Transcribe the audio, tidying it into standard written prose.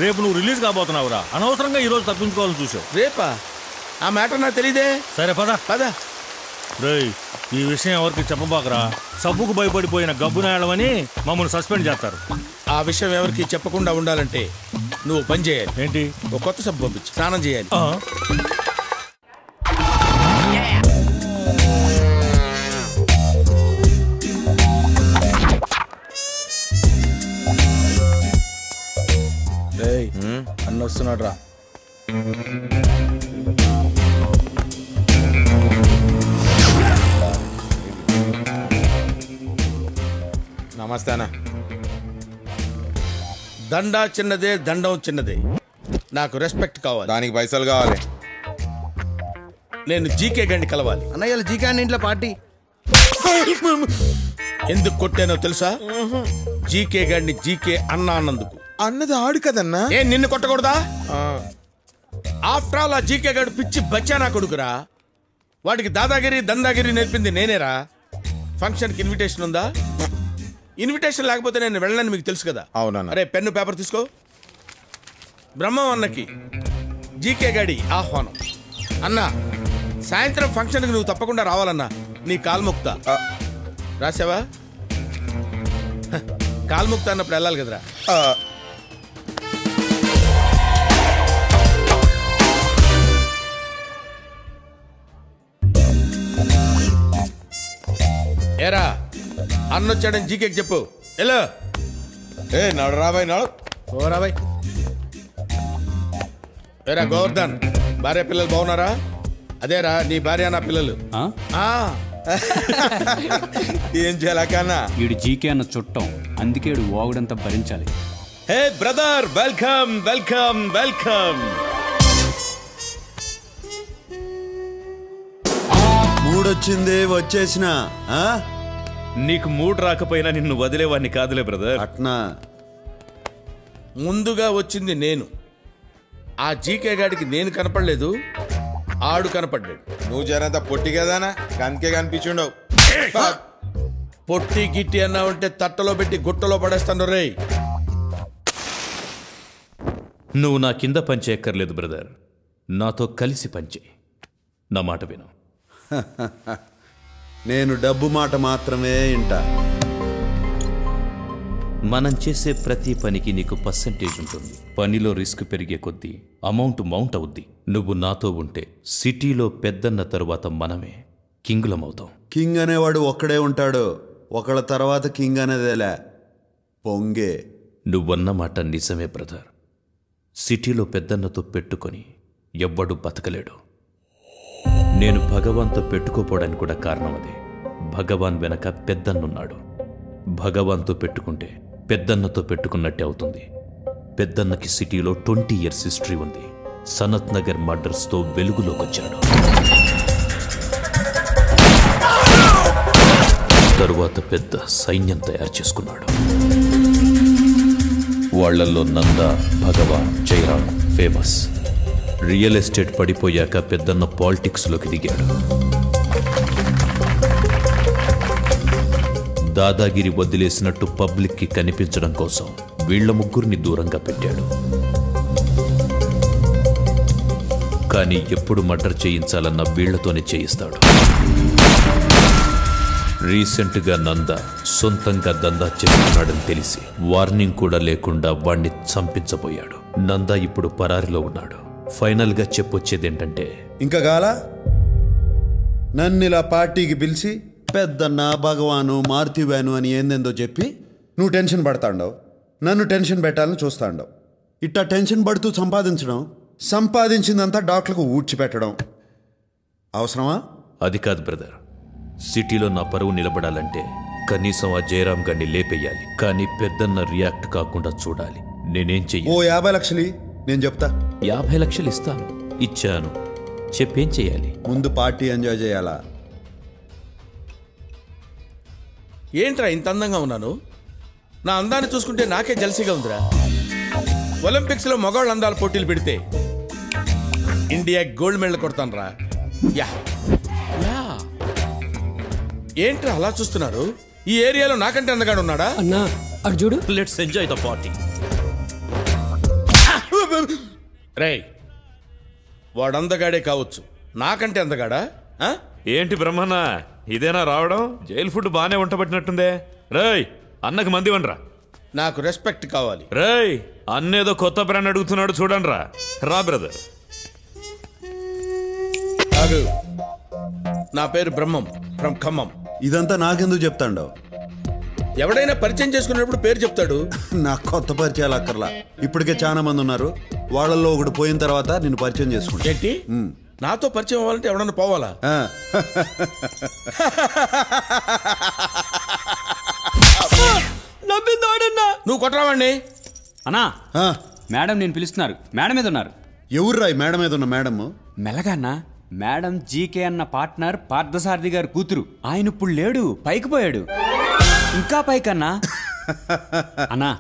రేపు నువ్వు రిలీజ్ కాబోతున్నావురా, అనవసరంగా ఈరోజు తప్పించుకోవాలని చూసావు. రేపా? ఆ మ్యాటర్ నాకు తెలీదే. సరే పద పద. రేయ్, ఈ విషయం ఎవరికి చెప్పబాకరా. సబ్బుకు భయపడిపోయిన గబ్బునాయడమని మమ్మల్ని సస్పెండ్ చేస్తారు. ఆ విషయం ఎవరికి చెప్పకుండా ఉండాలంటే నువ్వు పని చేయాలి. ఏంటి? ఒక కొత్త సబ్బు పంపించి స్నానం చేయాలి. అన్న వస్తున్నాడు రా. నమస్తే అన్న. దండా చిన్నదే, దండం చిన్నదే. నాకు రెస్పెక్ట్ కావాలి. దానికి పైసలు కావాలి. నేను జీకే గండి కలవాలి. అన్నయ్య జీకే అన్న ఇంట్లో పార్టీ. ఎందుకు కొట్టానో తెలుసా? జీకే గండి జీకే అన్న అన్నందుకు. అన్నది ఆడు కదన్నా. ఏ నిన్ను కొట్టకూడదా? ఆఫ్టర్ ఆల్ ఆ జీకే గడు పిచ్చి బచ్చానా కొడుకురా. వాడికి దాదాగిరి దందాగిరి నేర్పింది నేనేరా. ఫంక్షన్కి ఇన్విటేషన్ ఉందా? ఇన్విటేషన్ లేకపోతే నేను వెళ్ళనని మీకు తెలుసు కదా. అవునన్నా. అరే పెన్ను పేపర్ తీసుకో. బ్రహ్మం అన్నకి జీకే గడి ఆహ్వానం. అన్నా సాయంత్రం ఫంక్షన్కి నువ్వు తప్పకుండా రావాలన్నా. నీ కాల్ముక్త రాసావా? కాల్ముక్త అన్నప్పుడు వెళ్ళాలి కదరా. ఏరా అన్నొచ్చాడని జీకేకి చెప్పు. ఎలా? ఏ నడు రాబాయ్, నడు. ఓ రాబాయ్. ఏరా గోవర్ధన్, భార్య పిల్లలు బాగున్నారా? అదేరా నీ భార్య నా పిల్లలు. ఏం చేయాల కన్నా? వీడు జీకే అన్న చుట్టం, అందుకే వీడు వాగుడంతా భరించాలి. Hey brother, welcome welcome welcome. మూడొచ్చింది, వచ్చేసిన. నీకు మూడు రాకపోయినా నిన్ను వదిలేవాడిని కాదులే బ్రదర్. అట్నా? ముందుగా వచ్చింది నేను. ఆ జీకే గాడికి నేను కనపడలేదు, ఆడు కనపడ్డాడు. నువ్వు జరంత పొట్టి కదానా, అందుకే కనిపించుండవు. పొట్టి గిట్టి అన్నా ఉంటే తట్టలో పెట్టి గుట్టలో పడేస్తాను రే. నువ్వు నా కింద పనిచేయక్కర్లేదు బ్రదర్, నాతో కలిసి పనిచేయి. నా మాట విను. నేను డబ్బు మాట మాత్రమే వింటా. మనం చేసే ప్రతి పనికి నీకు పర్సెంటేజ్ ఉంటుంది. పనిలో రిస్క్ పెరిగే కొద్దీ అమౌంట్ మౌంట్ అవుద్ది. నువ్వు నాతో ఉంటే సిటీలో పెద్దన్న తరువాత మనమే కింగులమవుతాం. కింగ్ అనేవాడు ఒక్కడే ఉంటాడు, ఒకళ్ళ తర్వాత కింగ్ అనేదేలే పొంగే. నువ్వన్న మాట నిజమే బ్రదర్. సిటీలో పెద్దన్నతో పెట్టుకొని ఎవ్వడు బతకలేడు. నేను భగవాన్తో పెట్టుకోపోవడానికి కూడా కారణం అదే. భగవాన్ వెనక పెద్దన్నున్నాడు. భగవాన్తో పెట్టుకుంటే పెద్దన్నతో పెట్టుకున్నట్టే అవుతుంది. పెద్దన్నకి సిటీలో 20 years హిస్టరీ ఉంది. సనత్ నగర్ మర్డర్స్తో వెలుగులోకొచ్చాడు. తరువాత పెద్ద సైన్యం తయారు చేసుకున్నాడు. వాళ్లల్లో నంద, భగవాన్, జయరాం ఫేమస్. రియల్ ఎస్టేట్ పడిపోయాక పెద్దన్న పాలిటిక్స్లోకి దిగాడు. దాదాగిరి వదిలేసినట్టు పబ్లిక్కి కనిపించడం కోసం వీళ్ల ముగ్గురిని దూరంగా పెట్టాడు. కానీ ఎప్పుడు మర్డర్ చేయించాలన్న వీళ్లతోనే చేయిస్తాడు. రీసెంట్గా నంద సొంతంగా దందా చేస్తున్నాడని తెలిసి వార్నింగ్ కూడా లేకుండా వాణ్ణి చంపించబోయాడు. నంద ఇప్పుడు పరారిలో ఉన్నాడు. ఫైనల్గా చెప్పొచ్చేదేంటంటే, ఇంకా గాలా నన్ను ఇలా పార్టీకి పిలిచి పెద్దన్న, భగవాను, మారుతివాను అని ఏందేందో చెప్పి నువ్వు టెన్షన్ పడతాండవు, నన్ను టెన్షన్ పెట్టాలని చూస్తాండవు. ఇట్టా టెన్షన్ పడుతూ సంపాదించడం, సంపాదించిందంతా డాక్టర్లకు ఊడ్చిపెట్టడం అవసరమా? అది కాదు బ్రదర్. సిటీలో నా పరువు నిలబడాలంటే కనీసం ఆ జయరాం గారిని లేపేయాలి. కానీ పెద్దన్న రియాక్ట్ కాకుండా చూడాలి. నేనేం ఓ చెయ్యాలి? 50 లక్షలు నేను చెప్తా. 50 లక్షలు ఇస్తాను. ఇచ్చాను. చెప్పేం చెయ్యాలి? ముందు పార్టీ ఎంజాయ్ చేయాలా? ఏంట్రా ఇంత అందంగా ఉన్నాను? నా అందాన్ని చూసుకుంటే నాకే జల్సీగా ఉందిరా. ఒలింపిక్స్లో మగవాళ్ళ అందాల పోటీలు పెడితే ఇండియా గోల్డ్ మెడల్ కొడతాను రా. Yeah yeah. ఏంట్రా అలా చూస్తున్నారు? ఈ ఏరియాలో నాకంటే అందగాడు ఉన్నాడా? అన్నా అటు చూడు. Let's enjoy the party. రేయ్, వాడందగాడే కావచ్చు, నాకంటే అందగాడా? ఆ? ఏంటి బ్రహ్మన్న, ఇదేనా రావడం? జైలు ఫుడ్ బానే వంటబట్టినట్టుందే. రేయ్, అన్నకి మంది వనరా. నాకు రెస్పెక్ట్ కావాలి. రేయ్, అన్నేదో కొత్త బ్రాండ్ అడుగుతున్నాడు చూడండి రా. రా బ్రదర్. ఆగు. నా పేరు బ్రహ్మం, ఫ్రమ్ ఖమ్మం. ఇదంతా నాకెందుకు చెప్తాండవు? ఎవడైనా పరిచయం చేసుకున్నప్పుడు పేరు చెప్తాడు. నాకు కొత్త పరిచయాలు అక్కర్లా. ఇప్పటికే చాలా మంది ఉన్నారు. వాళ్ళల్లో ఒకటి పోయిన తర్వాత నిన్ను పరిచయం చేసుకుంటా. ఏంటి? నాతో పరిచయం అవ్వాలంటే ఎవడన్నా పోవాలా? ఆ. నువ్వు కొట్టరావండి. అన్నా ఆ. మేడం నేను పిలుస్తున్నారు. మేడం మీద ఉన్నారు. ఎవర్రా ఈ మేడం మీద ఉన్న మేడము? మెల్లగా అన్నా. మేడం జీకే అన్న పార్ట్నర్ పార్థసారథి గారి కూతురు. ఆయన ఇప్పుడు లేడు, పైకి పోయాడు. ఇంకా పైకన్నా. అన్నా